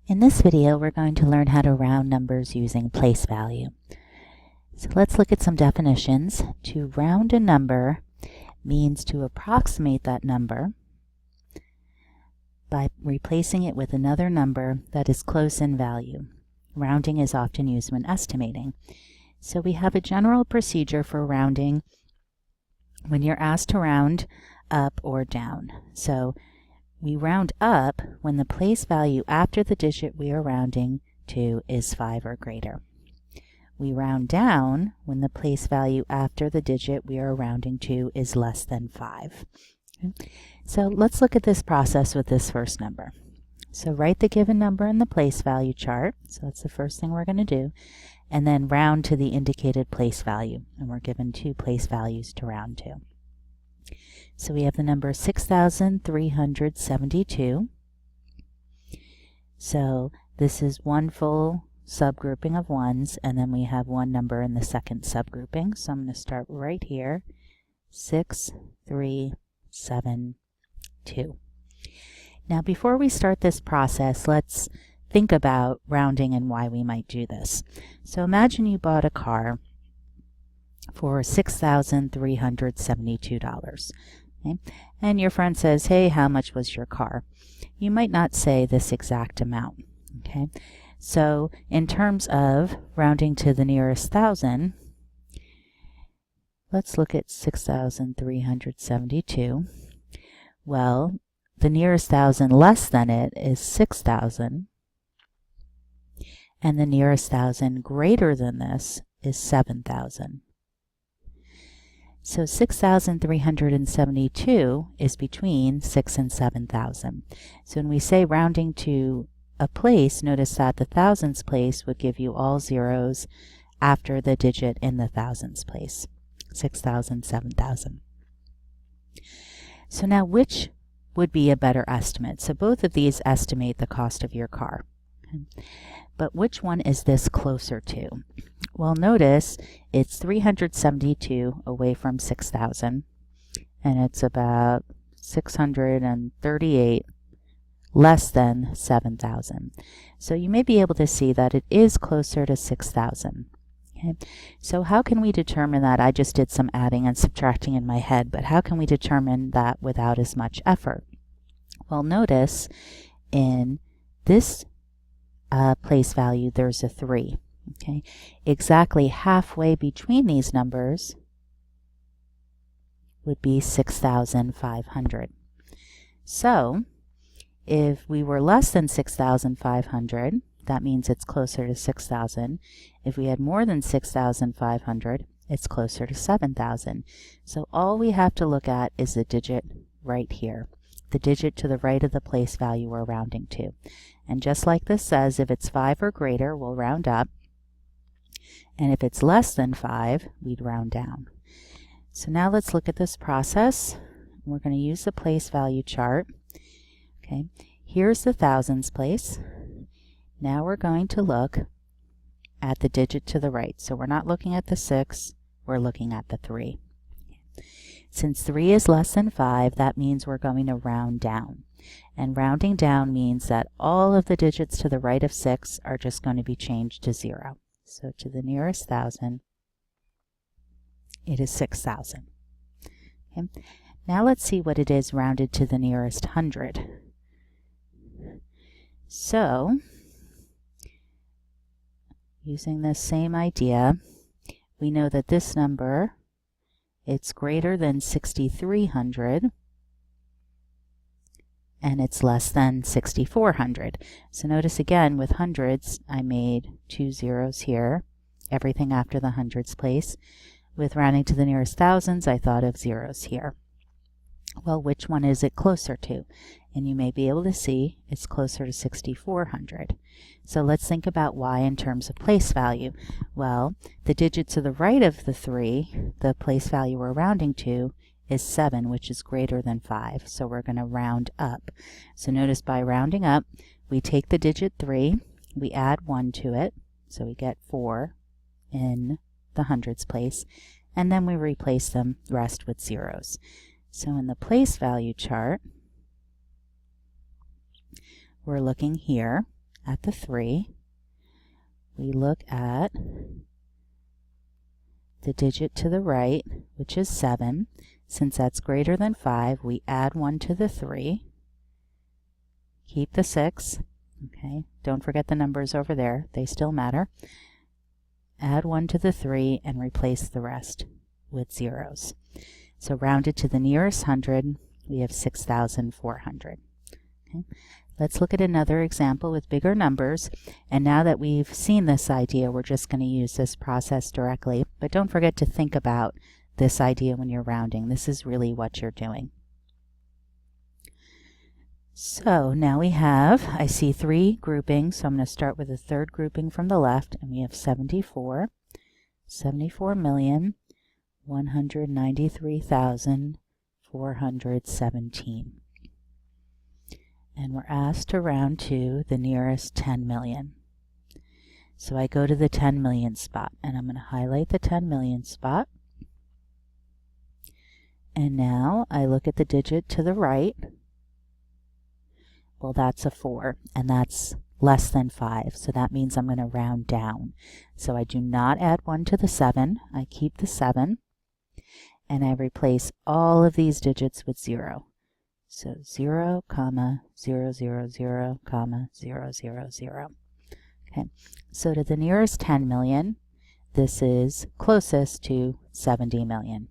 In this video, we're going to learn how to round numbers using place value. So let's look at some definitions. To round a number means to approximate that number by replacing it with another number that is close in value. Rounding is often used when estimating. So we have a general procedure for rounding when you're asked to round up or down. So we round up when the place value after the digit we are rounding to is 5 or greater. We round down when the place value after the digit we are rounding to is less than 5. Okay. So let's look at this process with this first number. So write the given number in the place value chart. So that's the first thing we're going to do. And then round to the indicated place value. And we're given two place values to round to. So we have the number 6,372. So this is one full subgrouping of ones, and then we have one number in the second subgrouping. So I'm going to start right here, 6,372. Now before we start this process, let's think about rounding and why we might do this. So imagine you bought a car for $6,372. Okay? And your friend says, hey, how much was your car? You might not say this exact amount. Okay? So in terms of rounding to the nearest thousand, let's look at 6,372. Well, the nearest thousand less than it is 6,000. And the nearest thousand greater than this is 7,000. So 6,372 is between 6 and 7,000. So when we say rounding to a place, notice that the thousands place would give you all zeros after the digit in the thousands place. 6,000, 7,000. So now which would be a better estimate? So both of these estimate the cost of your car. Okay. But which one is this closer to? Well, notice it's 372 away from 6,000, and it's about 638 less than 7,000. So you may be able to see that it is closer to 6,000. Okay. So how can we determine that? I just did some adding and subtracting in my head, but how can we determine that without as much effort? Well, notice in this place value, there's a 3. Okay, exactly halfway between these numbers would be 6,500. So if we were less than 6,500, that means it's closer to 6,000. If we had more than 6,500, it's closer to 7,000. So all we have to look at is the digit right here, the digit to the right of the place value we're rounding to. And just like this says, if it's 5 or greater, we'll round up. And if it's less than 5, we'd round down. So now let's look at this process. We're going to use the place value chart. Okay, here's the thousands place. Now we're going to look at the digit to the right. So we're not looking at the 6, we're looking at the 3. Since 3 is less than 5, that means we're going to round down. And rounding down means that all of the digits to the right of 6 are just going to be changed to 0. So to the nearest thousand, it is 6,000. Okay. Now let's see what it is rounded to the nearest 100. So, using this same idea, we know that this number, it's greater than 6,300, and it's less than 6,400. So notice again, with hundreds, I made 2 zeros here, everything after the hundreds place. With rounding to the nearest thousands, I thought of zeros here. Well, which one is it closer to? And you may be able to see it's closer to 6,400. So let's think about why in terms of place value. Well, the digit to the right of the 3, the place value we're rounding to, is 7, which is greater than 5. So we're going to round up. So notice by rounding up, we take the digit 3, we add 1 to it, so we get 4 in the hundreds place, and then we replace the rest with zeros. So in the place value chart, we're looking here at the 3, we look at the digit to the right, which is 7. Since that's greater than 5, we add 1 to the 3, keep the 6, okay, don't forget the numbers over there, they still matter, add 1 to the 3, and replace the rest with zeros. So rounded to the nearest hundred, we have 6,400. Okay. Let's look at another example with bigger numbers, and now that we've seen this idea, we're just going to use this process directly, but don't forget to think about this idea when you're rounding. This is really what you're doing. So now we have, I see 3 groupings, so I'm going to start with the third grouping from the left, and we have 74,193,417. And we're asked to round to the nearest 10 million. So I go to the 10 million spot, and I'm going to highlight the 10 million spot. And now I look at the digit to the right. Well, that's a 4, and that's less than 5, so that means I'm going to round down. So I do not add 1 to the 7, I keep the 7, and I replace all of these digits with 0. So 0, 0, 0, 0, 0, 0, 0, 0. Okay, so to the nearest 10 million, this is closest to 70 million.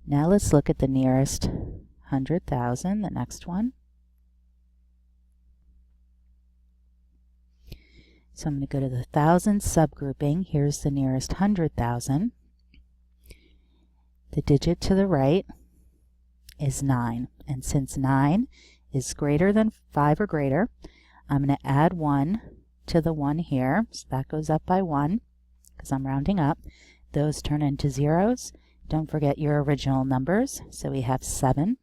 Now let's look at the nearest 100,000, the next one. So I'm going to go to the 1,000 subgrouping. Here's the nearest 100,000. The digit to the right is 9. And since 9 is greater than 5 or greater, I'm going to add 1 to the 1 here. So that goes up by 1 because I'm rounding up. Those turn into zeros. Don't forget your original numbers. So we have 7,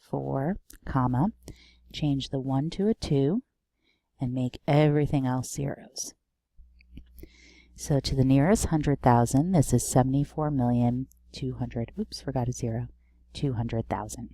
4, comma, change the 1 to a 2, and make everything else zeros. So to the nearest 100,000, this is 74,200,000. Oops, forgot a 0. 200,000.